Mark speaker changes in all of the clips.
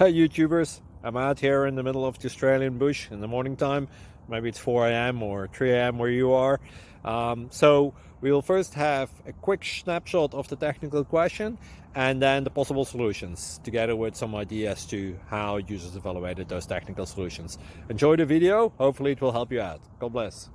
Speaker 1: Hey YouTubers, I'm out here in the middle of the Australian bush in the morning time. Maybe it's 4 a.m. or 3 a.m. where you are. So we'll first have a quick snapshot of the technical question and then the possible solutions, together with some ideas to how users evaluated those technical solutions. Enjoy the video, hopefully it will help you out. God bless.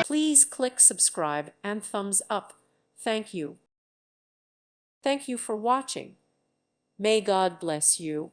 Speaker 2: Please click subscribe and thumbs up. Thank you. Thank you for watching. May God bless you.